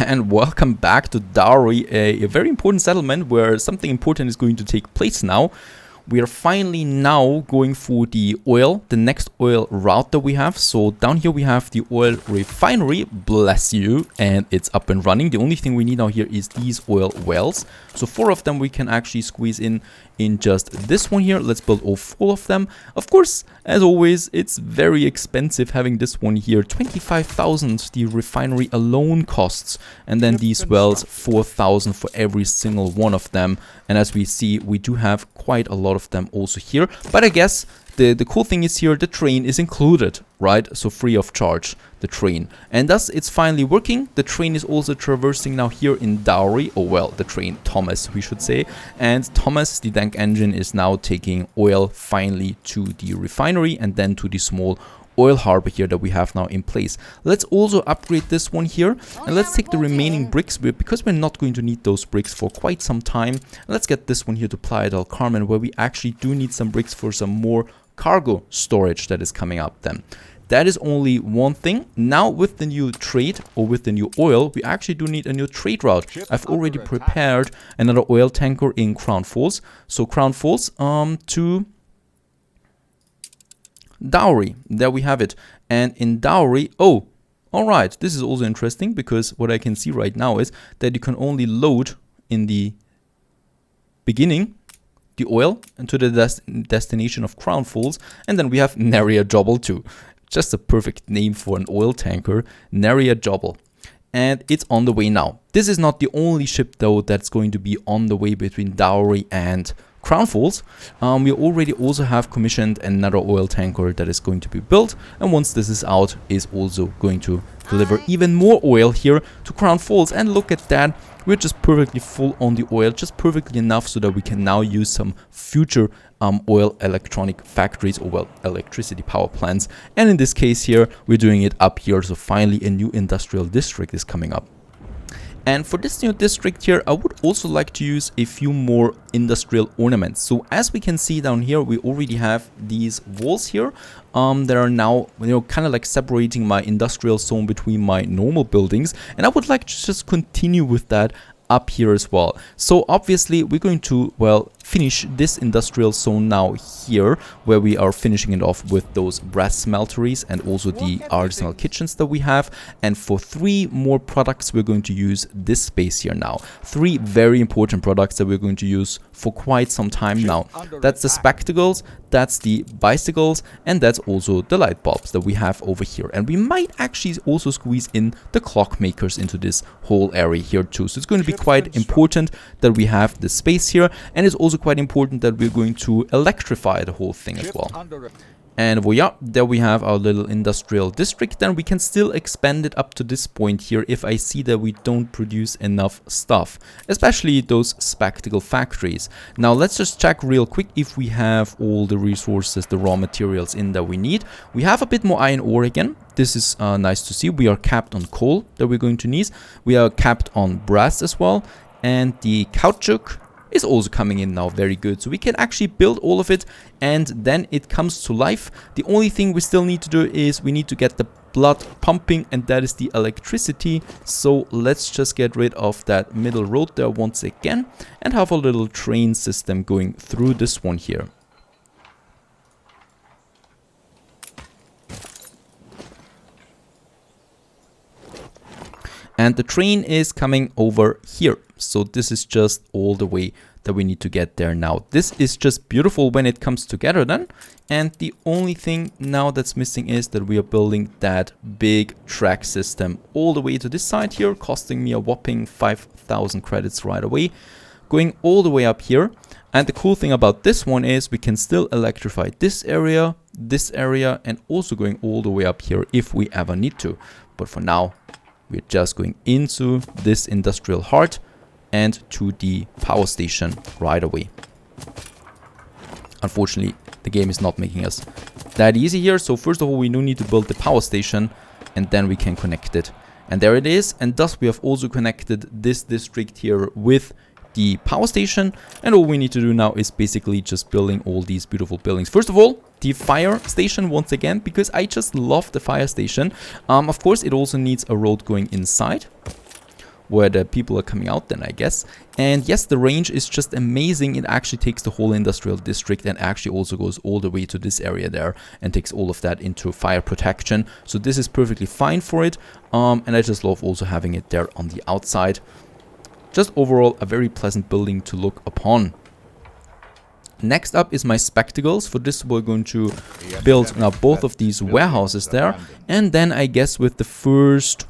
And welcome back to Dowry, a very important settlement where something important is going to take place now. We are finally now going for the oil, the next oil route that we have. So down here we have the oil refinery, bless you, and it's up and running. The only thing we need now here is these oil wells. So 4 of them we can actually squeeze in just this one here. Let's build all 4 of them. Of course, as always, it's very expensive having this one here. 25,000 the refinery alone costs, and then these wells 4,000 for every single one of them. And as we see, we do have quite a lot of them also here. But I guess the cool thing is here, the train is included, right? So free of charge, the train. And thus it's finally working. The train is also traversing now here in Dowry. Oh well, the train, Thomas, we should say. And Thomas, the tank engine, is now taking oil finally to the refinery and then to the small oil harbor here that we have now in place. Let's also upgrade this one here, and let's take the remaining bricks because we're not going to need those bricks for quite some time. Let's get this one here to Playa del Carmen, where we actually do need some bricks for some more cargo storage that is coming up then. That is only one thing. Now with the new trade, or with the new oil, we actually do need a new trade route. I've already prepared another oil tanker in Crown Falls. So Crown Falls to Dowry, there we have it. And in Dowry, oh, all right, this is also interesting, because what I can see right now is that you can only load in the beginning the oil into the destination of Crown Falls, and then we have Nivarias Double too. Just a perfect name for an oil tanker, Nivarias Double. And it's on the way now. This is not the only ship though that's going to be on the way between Dowry and Crown Falls. We already also have commissioned another oil tanker that is going to be built, and once this is out, is also going to deliver even more oil here to Crown Falls. And look at that, we're just perfectly full on the oil, just perfectly enough so that we can now use some future oil electronic factories, or well, electricity power plants. And in this case here, we're doing it up here, so finally a new industrial district is coming up. And for this new district here, I would also like to use a few more industrial ornaments. So as we can see down here, we already have these walls here that are now, kind of like separating my industrial zone between my normal buildings. And I would like to just continue with that up here as well. So obviously we're going to, well, finish this industrial zone now here, where we are finishing it off with those brass smelteries and also the artisanal kitchens that we have. And for 3 more products, we're going to use this space here now. 3 very important products that we're going to use for quite some time now. That's the spectacles, that's the bicycles, and that's also the light bulbs that we have over here. And we might actually also squeeze in the clockmakers into this whole area here too. So it's going to be quite important that we have this space here, and it's also quite important that we're going to electrify the whole thing as well. And voila, there we have our little industrial district. Then we can still expand it up to this point here if I see that we don't produce enough stuff, especially those spectacle factories. Now let's just check real quick if we have all the resources, the raw materials in that we need. We have a bit more iron ore again. This is nice to see. We are capped on coal that we're going to need. We are capped on brass as well. And the caoutchouc is also coming in now, very good. So we can actually build all of it, and then it comes to life. The only thing we still need to do is we need to get the blood pumping, and that is the electricity. So let's just get rid of that middle road there once again, and have a little train system going through this one here. And the train is coming over here. So this is just all the way that we need to get there now. This is just beautiful when it comes together then. And the only thing now that's missing is that we are building that big track system all the way to this side here, costing me a whopping 5,000 credits right away, going all the way up here. And the cool thing about this one is we can still electrify this area, and also going all the way up here if we ever need to. But for now, we're just going into this industrial heart and to the power station right away. Unfortunately, the game is not making us that easy here. So first of all, we do need to build the power station, and then we can connect it. And there it is. And thus we have also connected this district here with the power station, and all we need to do now is basically just building all these beautiful buildings. First of all, the fire station once again, because I just love the fire station. Of course, it also needs a road going inside. where the people are coming out then, I guess. And yes, the range is just amazing. It actually takes the whole industrial district and actually also goes all the way to this area there and takes all of that into fire protection. So this is perfectly fine for it. And I just love also having it there on the outside. Just overall a very pleasant building to look upon. Next up is my spectacles. For this we're going to build now both of these warehouses there. And then I guess with the first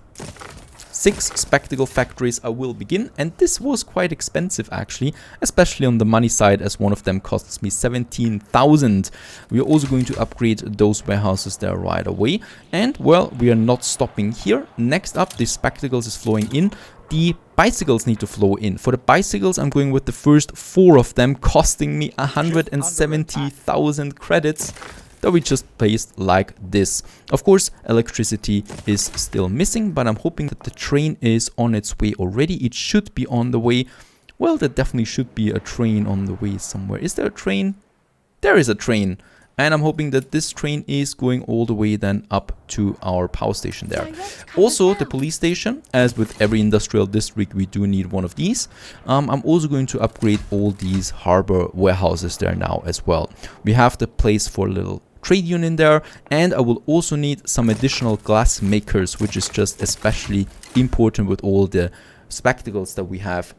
6 spectacle factories I will begin, and this was quite expensive actually, especially on the money side, as one of them costs me 17,000. We are also going to upgrade those warehouses there right away, and well, we are not stopping here. Next up, the spectacles is flowing in. The bicycles need to flow in. For the bicycles, I'm going with the first 4 of them, costing me 170,000 credits. That we just placed like this. Of course, electricity is still missing, but I'm hoping that the train is on its way already. It should be on the way. Well, there definitely should be a train on the way somewhere. Is there a train? There is a train. And I'm hoping that this train is going all the way then up to our power station there. Also, the police station, as with every industrial district, we do need one of these. I'm also going to upgrade all these harbor warehouses there now as well. We have the place for a little trade union there, and I will also need some additional glass makers, which is just especially important with all the spectacles that we have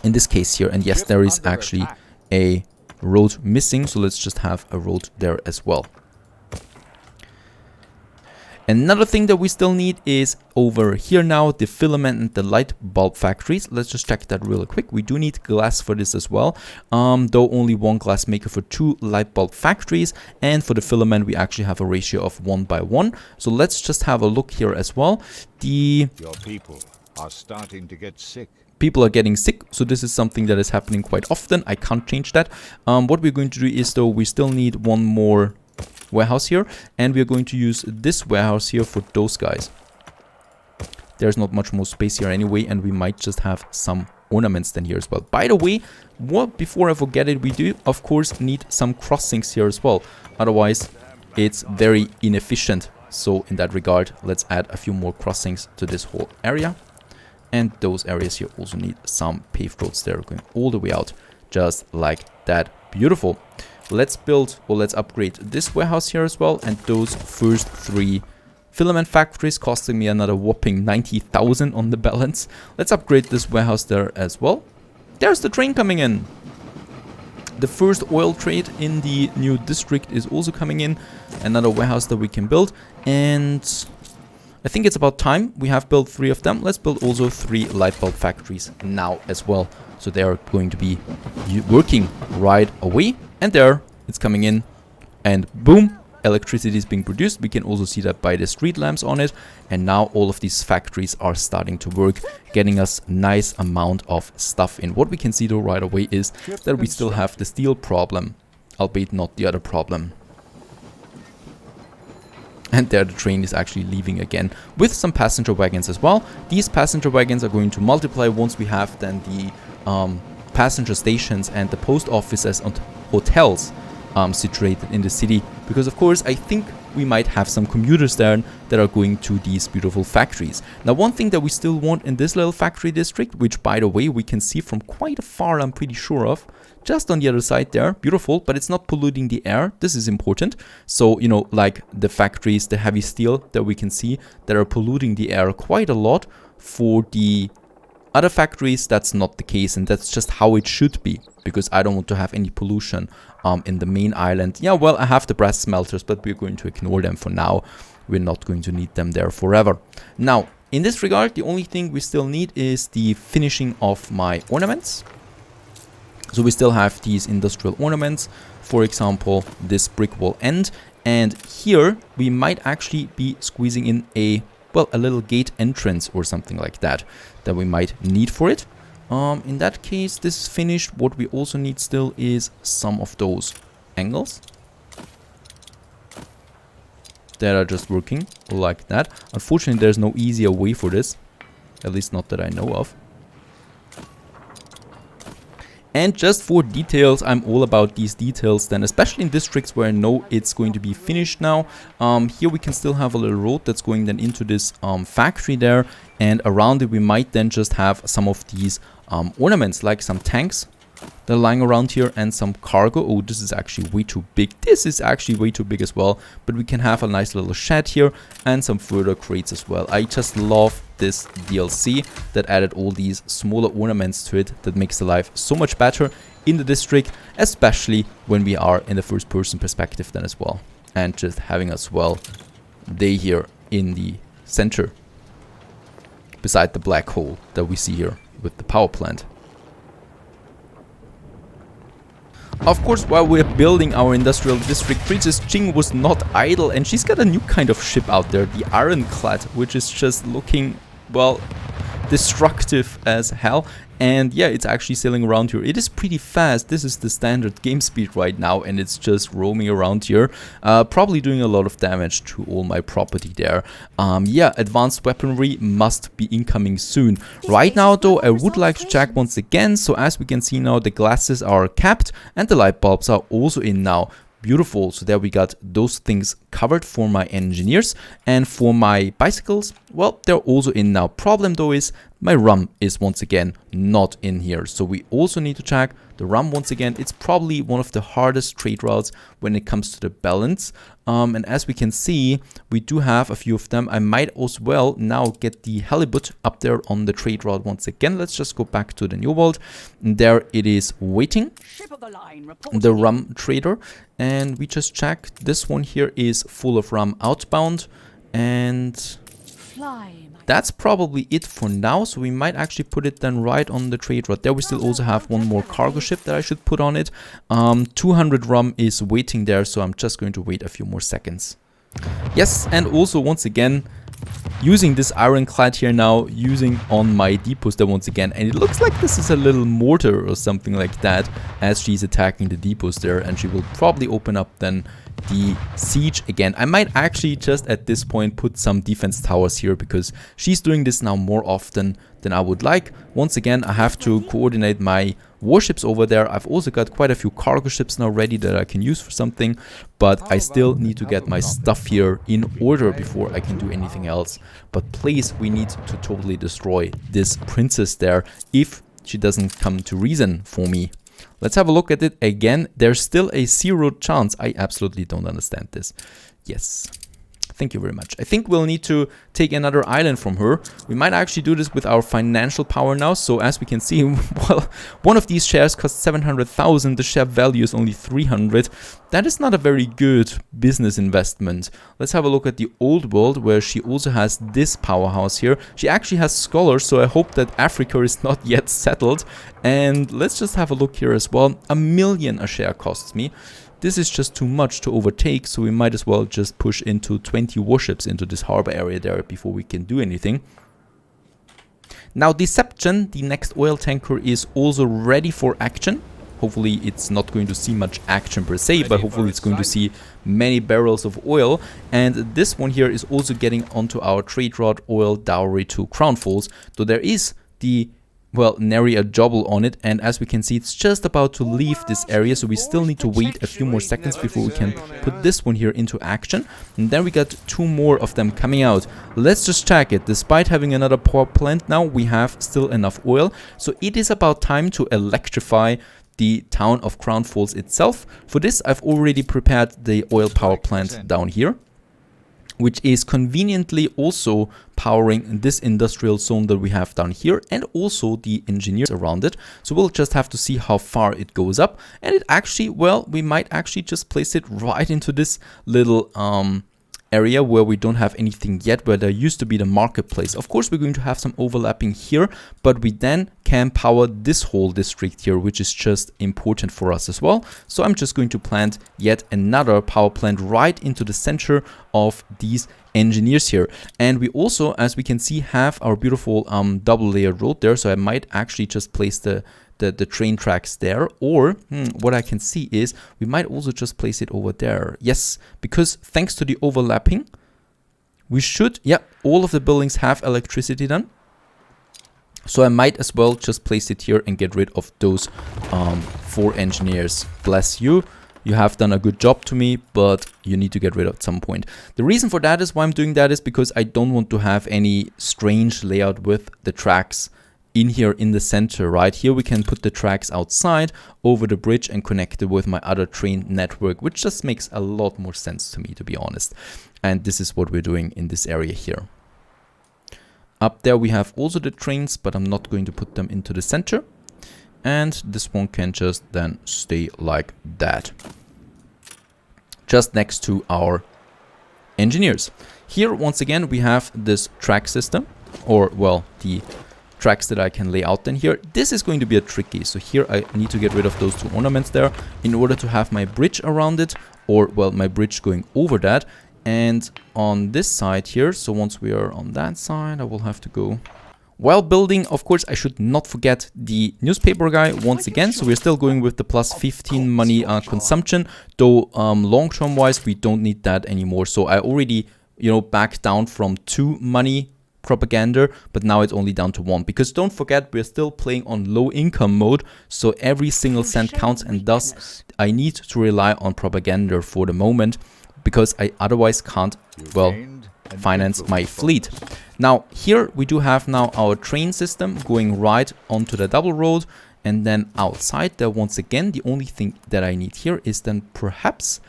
in this case here. And yes, there is actually a road missing, so let's just have a road there as well. Another thing that we still need is over here now, the filament and the light bulb factories. Let's just check that real quick. We do need glass for this as well, though only 1 glass maker for 2 light bulb factories. And for the filament, we actually have a ratio of 1:1. So let's just have a look here as well. Your people are starting to get sick. People are getting sick, so this is something that is happening quite often. I can't change that. What we're going to do is, though, we still need 1 more warehouse here, and we're going to use this warehouse here for those guys. There's not much more space here anyway, and we might just have some ornaments then here as well. By the way, before I forget it, we do of course need some crossings here as well. Otherwise, it's very inefficient. So in that regard, let's add a few more crossings to this whole area. And those areas here also need some paved roads there going all the way out, just like that. Beautiful. Let's build, or let's upgrade this warehouse here as well. And those first 3 filament factories costing me another whopping 90,000 on the balance. Let's upgrade this warehouse there as well. There's the train coming in. The first oil trade in the new district is also coming in. Another warehouse that we can build. And I think it's about time. We have built 3 of them. Let's build also 3 light bulb factories now as well. So they are going to be working right away. And there, it's coming in. And boom, electricity is being produced. We can also see that by the street lamps on it. And now all of these factories are starting to work, getting us a nice amount of stuff in. What we can see though right away is that we still have the steel problem, albeit not the other problem. And there the train is actually leaving again with some passenger wagons as well. These passenger wagons are going to multiply once we have then the passenger stations and the post offices and hotels situated in the city. Because of course I think we might have some commuters there that are going to these beautiful factories. Now one thing that we still want in this little factory district, which by the way we can see from quite far, I'm pretty sure of, just on the other side there, beautiful, but it's not polluting the air. This is important. So, you know, like the factories, the heavy steel that we can see that are polluting the air quite a lot. For the other factories, that's not the case, and that's just how it should be, because I don't want to have any pollution in the main island. Yeah, well, I have the brass smelters, but we're going to ignore them for now. We're not going to need them there forever. Now, in this regard, the only thing we still need is the finishing of my ornaments. So we still have these industrial ornaments, for example, this brick wall end. And here we might actually be squeezing in a little gate entrance or something like that we might need for it. In that case, this is finished. What we also need still is some of those angles that are just working like that. Unfortunately, there's no easier way for this, at least not that I know of. And just for details, I'm all about these details then, especially in districts where I know it's going to be finished now. Here we can still have a little road that's going then into this factory there, and around it we might then just have some of these ornaments, like some tanks that are lying around here and some cargo. Oh, this is actually way too big. This is actually way too big as well, but we can have a nice little shed here and some further crates as well. I just love this DLC that added all these smaller ornaments to it. That makes the life so much better in the district, especially when we are in the first person perspective then as well, and just having as well day here in the center beside the black hole that we see here with the power plant. Of course, while we're building our industrial district, Princess Jing was not idle, and she's got a new kind of ship out there, the Ironclad, which is just looking, well, destructive as hell. And yeah, it's actually sailing around here. It is pretty fast. This is the standard game speed right now, and it's just roaming around here, probably doing a lot of damage to all my property there. Yeah, advanced weaponry must be incoming soon. Right now though, I would like to check once again. So as we can see now, the glasses are capped and the light bulbs are also in now. Beautiful. So there we got those things covered for my engineers, and for my bicycles, well, they're also in now. Problem though is my rum is once again not in here, so we also need to check the rum once again. It's probably one of the hardest trade routes when it comes to the balance, and as we can see, we do have a few of them. I might as well now get the halibut up there on the trade route once again. Let's just go back to the New World, and there it is waiting, the rum trader. And we just check, this one here is full of rum outbound, and that's probably it for now. So we might actually put it then right on the trade route. There we still also have one more cargo ship that I should put on it. 200 rum is waiting there, so I'm just going to wait a few more seconds. Yes, and also once again, using this Ironclad here now, using on my depots there once again, and it looks like this is a little mortar or something like that as she's attacking the depots there, and she will probably open up then the siege again. I might actually just at this point put some defense towers here, because she's doing this now more often than I would like. Once again, I have to coordinate my warships over there. I've also got quite a few cargo ships now ready that I can use for something, but I still need to get my stuff here in order before I can do anything else. But please, we need to totally destroy this princess there if she doesn't come to reason for me. Let's have a look at it again. There's still a 0 chance. I absolutely don't understand this. Yes. Thank you very much. I think we'll need to take another island from her. We might actually do this with our financial power now. So as we can see, well, one of these shares costs 700,000. The share value is only 300. That is not a very good business investment. Let's have a look at the old world, where she also has this powerhouse here. She actually has scholars, so I hope that Africa is not yet settled. And let's just have a look here as well. 1 million a share costs me. This is just too much to overtake, so we might as well just push into 20 warships into this harbor area there before we can do anything. Now Deception, the next oil tanker, is also ready for action. Hopefully it's not going to see much action per se, but hopefully it's going to see many barrels of oil. And this one here is also getting onto our trade route, oil dowry to Crown Falls. So there is the, well, nary a jobble on it, and as we can see, it's just about to leave this area, so we still need to wait a few more seconds before we can put this one here into action. And then we got 2 more of them coming out. Let's just check it. Despite having another power plant now, we have still enough oil, so it is about time to electrify the town of Crown Falls itself. For this, I've already prepared the oil power plant down here, which is conveniently also powering this industrial zone that we have down here, and also the engineers around it. So we'll just have to see how far it goes up. And it actually, well, we might actually just place it right into this little area where we don't have anything yet, where there used to be the marketplace. Of course, we're going to have some overlapping here, but we then can power this whole district here, which is just important for us as well. So I'm just going to plant yet another power plant right into the center of these engineers here. And we also, as we can see, have our beautiful double layered road there. So I might actually just place the train tracks there, or what I can see is we might also just place it over there. Yes, because thanks to the overlapping, we should, yeah, all of the buildings have electricity then. So I might as well just place it here and get rid of those 4 engineers. Bless you. You have done a good job to me, but you need to get rid of at some point. The reason for that is why I'm doing that is because I don't want to have any strange layout with the tracks in here in the center, right? Here we can put the tracks outside over the bridge and connect it with my other train network, which just makes a lot more sense to me, to be honest. And this is what we're doing in this area here. Up there we have also the trains, but I'm not going to put them into the center. And this one can just then stay like that. Just next to our engineers. Here, once again, we have this track system, or, well, the tracks that I can lay out in here. This is going to be a tricky. So here I need to get rid of those 2 ornaments there in order to have my bridge around it, or, well, my bridge going over that. And on this side here, so once we are on that side, I will have to go. While building, of course, I should not forget the newspaper guy once again. So we're still going with the plus 15 money consumption, though long-term wise, we don't need that anymore. So I already, you know, backed down from 2 money propaganda, but now it's only down to 1. Because don't forget, we're still playing on low income mode. So every single cent counts, and thus I need to rely on propaganda for the moment, because I otherwise can't, well, finance my fleet. Now here we do have now our train system going right onto the double road, and then outside there once again the only thing that I need here is then perhaps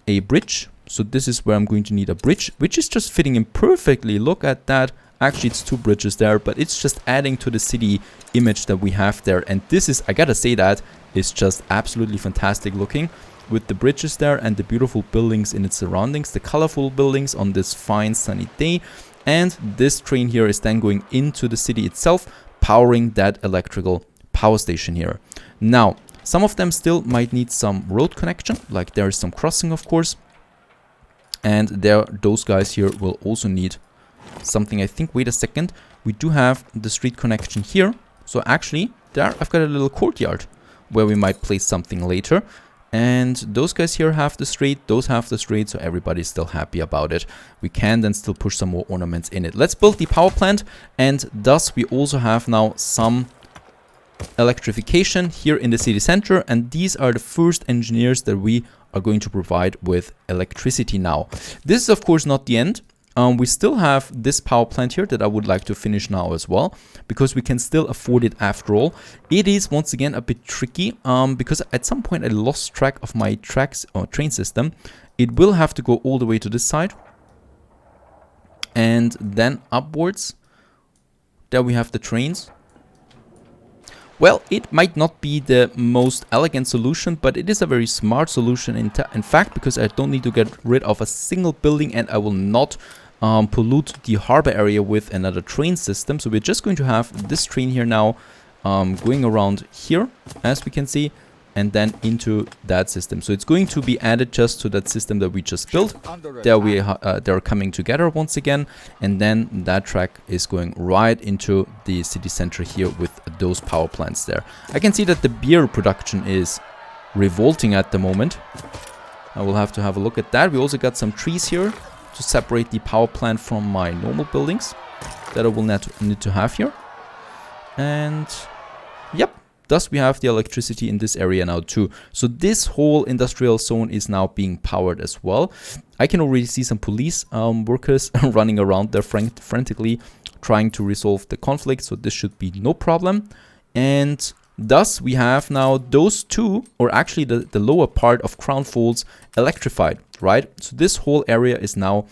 a bridge. So this is where I'm going to need a bridge, which is just fitting in perfectly. Look at that. Actually it's 2 bridges there, but it's just adding to the city image that we have there. And this is, I gotta say, that is just absolutely fantastic looking, with the bridges there and the beautiful buildings in its surroundings, the colorful buildings on this fine sunny day. And this train here is then going into the city itself, powering that electrical power station here. Now, some of them still might need some road connection, like there is some crossing, of course. And there, those guys here will also need something, I think. Wait a second, we do have the street connection here. So actually, there I've got a little courtyard where we might place something later. And those guys here have the street, those have the street, so everybody's still happy about it. We can then still push some more ornaments in it. Let's build the power plant, and thus we also have now some electrification here in the city center, and these are the first engineers that we are going to provide with electricity now. This is of course not the end. We still have this power plant here that I would like to finish now as well, because we can still afford it after all. It is once again a bit tricky because at some point I lost track of my tracks or train system. It will have to go all the way to this side and then upwards. There we have the trains. Well, it might not be the most elegant solution, but it is a very smart solution in fact, because I don't need to get rid of a single building, and I will not pollute the harbor area with another train system. So we're just going to have this train here now going around here, as we can see, and then into that system. So it's going to be added just to that system that we just built. There they're coming together once again, and then that track is going right into the city center here with those power plants there. I can see that the beer production is revolting at the moment. I will have to have a look at that. We also got some trees here to separate the power plant from my normal buildings that I will need to have here. And yep. Thus we have the electricity in this area now too. So this whole industrial zone is now being powered as well. I can already see some police workers running around there frantically trying to resolve the conflict. So this should be no problem. And thus we have now those two, or actually the lower part of Crown Falls electrified, right? So this whole area is now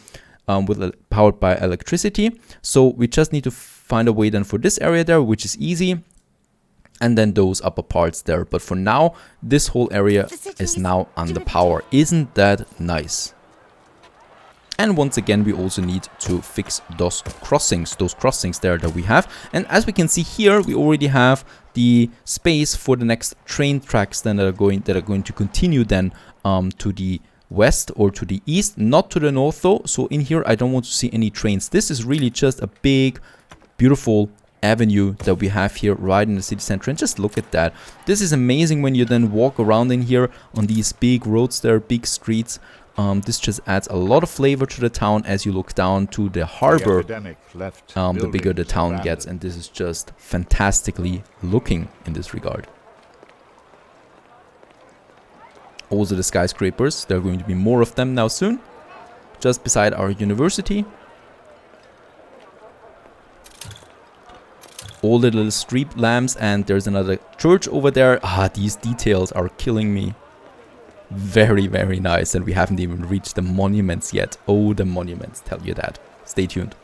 powered by electricity. So we just need to find a way then for this area there, which is easy. And then those upper parts there. But for now, this whole area is now under power. Isn't that nice? And once again, we also need to fix those crossings there that we have. And as we can see here, we already have the space for the next train tracks then that are going to continue then to the west or to the east, not to the north though. So in here, I don't want to see any trains. This is really just a big, beautiful avenue that we have here right in the city center, and just look at that. This is amazing when you then walk around in here on these big roads there, big streets. This just adds a lot of flavor to the town as you look down to the harbor. The bigger the town gets, and this is just fantastically looking in this regard. Also the skyscrapers, there are going to be more of them now soon. Just beside our university. All the little street lamps, and there's another church over there. Ah, these details are killing me. Very, very nice, and we haven't even reached the monuments yet. Oh, the monuments, tell you that. Stay tuned.